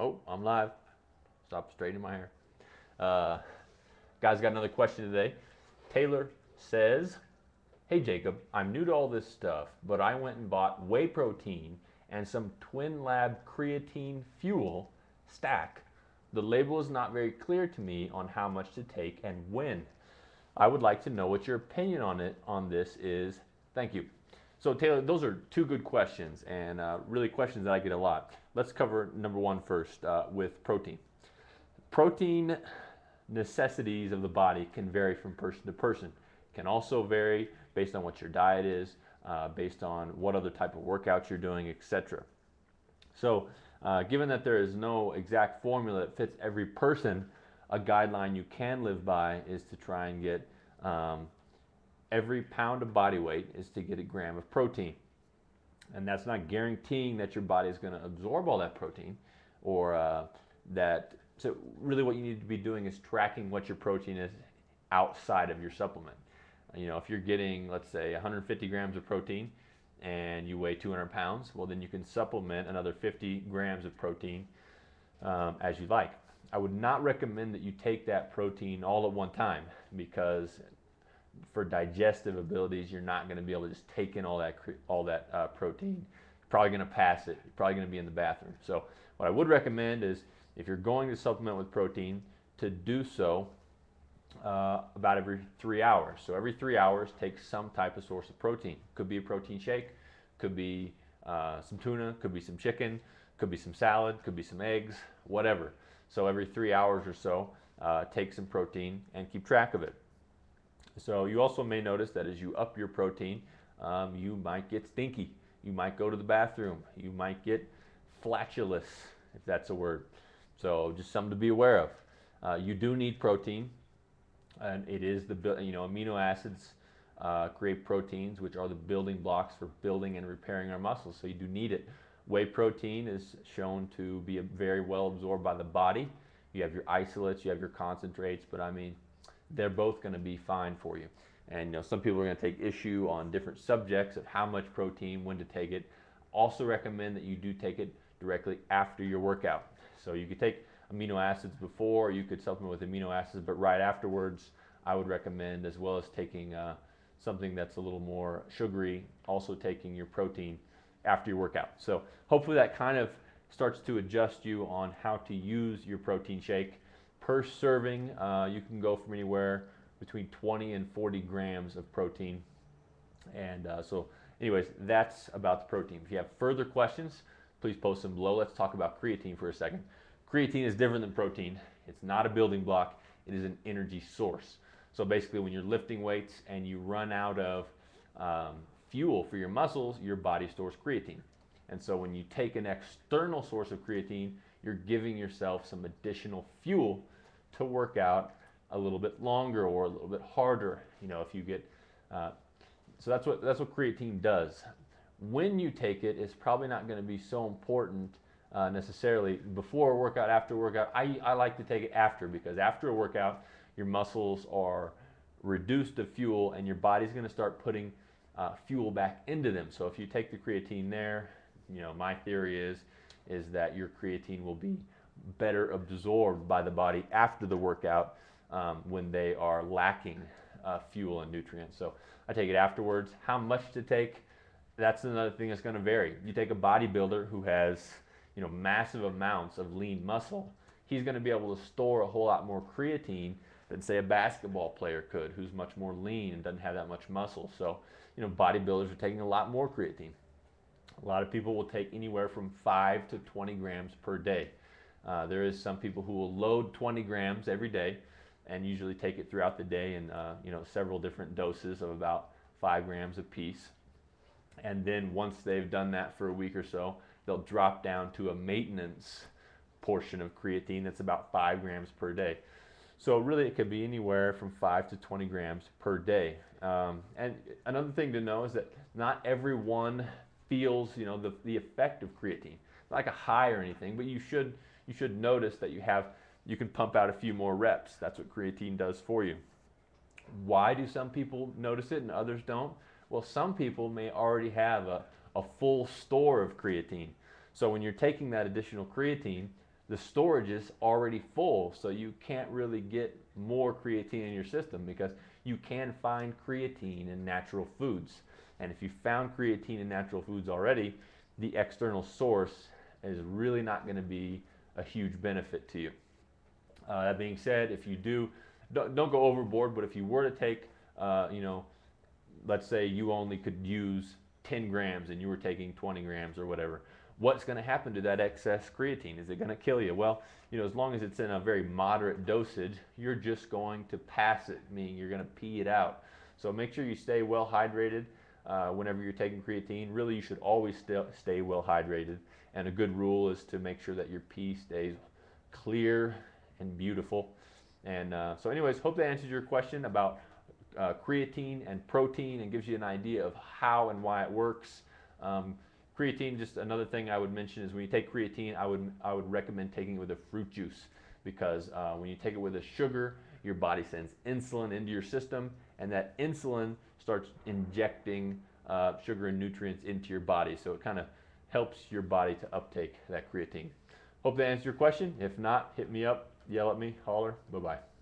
Oh, I'm live. Stop straightening my hair. Uh, Guys, got another question today. Taylor says, "Hey Jacob, I'm new to all this stuff, but I went and bought whey protein and some Twin Lab creatine fuel stack. The label is not very clear to me on how much to take and when. I would like to know what your opinion on this is. Thank you." So Taylor, those are two good questions, and really questions that I get a lot. Let's cover number one first with protein. Protein necessities of the body can vary from person to person. Can also vary based on what your diet is, based on what other type of workouts you're doing, etc. So given that there is no exact formula that fits every person, a guideline you can live by is to try and get every pound of body weight is to get a gram of protein. And that's not guaranteeing that your body is going to absorb all that protein or that. So really what you need to be doing is tracking what your protein is outside of your supplement. You know, if you're getting, let's say, 150 grams of protein and you weigh 200 pounds, well, then you can supplement another 50 grams of protein as you like. I would not recommend that you take that protein all at one time because for digestive abilities, you're not going to be able to just take in all that protein. You're probably going to pass it. You're probably going to be in the bathroom. So what I would recommend is if you're going to supplement with protein, to do so about every 3 hours. So every 3 hours, take some type of source of protein. Could be a protein shake, could be some tuna, could be some chicken, could be some salad, could be some eggs, whatever. So every 3 hours or so, take some protein and keep track of it. So you also may notice that as you up your protein, you might get stinky. You might go to the bathroom. You might get flatulous, if that's a word. So just something to be aware of. You do need protein, and it is the amino acids create proteins, which are the building blocks for building and repairing our muscles. So you do need it. Whey protein is shown to be very well absorbed by the body. You have your isolates, you have your concentrates, but I mean, they're both going to be fine for you. And some people are going to take issue on different subjects of how much protein, when to take it. Also recommend that you do take it directly after your workout. So you could take amino acids before, you could supplement with amino acids, but right afterwards, I would recommend, as well as taking something that's a little more sugary, also taking your protein after your workout. So hopefully that kind of starts to adjust you on how to use your protein shake. Per serving, you can go from anywhere between 20 and 40 grams of protein. And so anyways, that's about the protein. If you have further questions, please post them below. Let's talk about creatine for a second. Creatine is different than protein. It's not a building block. It is an energy source. So basically when you're lifting weights and you run out of fuel for your muscles, your body stores creatine. And so when you take an external source of creatine, you're giving yourself some additional fuel to work out a little bit longer or a little bit harder. If you get so that's what creatine does. When you take it, it's probably not going to be so important necessarily before a workout, after a workout. I like to take it after, because after a workout, your muscles are reduced to fuel and your body's going to start putting fuel back into them. So if you take the creatine there, my theory is that your creatine will be better absorbed by the body after the workout when they are lacking fuel and nutrients. So I take it afterwards. How much to take? That's another thing that's going to vary. You take a bodybuilder who has massive amounts of lean muscle, he's going to be able to store a whole lot more creatine than say a basketball player could, who's much more lean and doesn't have that much muscle. So bodybuilders are taking a lot more creatine. A lot of people will take anywhere from 5 to 20 grams per day. There is some people who will load 20 grams every day and usually take it throughout the day in several different doses of about 5 grams apiece. And then once they've done that for a week or so, they'll drop down to a maintenance portion of creatine that's about 5 grams per day. So really it could be anywhere from 5 to 20 grams per day. And another thing to know is that not everyone feels the effect of creatine. Not like a high or anything, but you should notice that you can pump out a few more reps. That's what creatine does for you. Why do some people notice it and others don't? Well, some people may already have a full store of creatine. So when you're taking that additional creatine, the storage is already full, so you can't really get more creatine in your system, because you can find creatine in natural foods. And if you found creatine in natural foods already, the external source is really not going to be a huge benefit to you. That being said, if you don't go overboard, but if you were to take, let's say you only could use 10 grams and you were taking 20 grams or whatever, what's going to happen to that excess creatine? Is it going to kill you? Well, as long as it's in a very moderate dosage, you're just going to pass it, meaning you're going to pee it out. So make sure you stay well hydrated whenever you're taking creatine. Really, you should always stay well hydrated. And a good rule is to make sure that your pee stays clear and beautiful. And so anyways, hope that answers your question about creatine and protein, and gives you an idea of how and why it works. Creatine, just another thing I would mention is when you take creatine, I would recommend taking it with a fruit juice, because when you take it with a sugar, your body sends insulin into your system, and that insulin starts injecting sugar and nutrients into your body. So it kind of helps your body to uptake that creatine. Hope that answers your question. If not, hit me up, yell at me, holler. Bye-bye.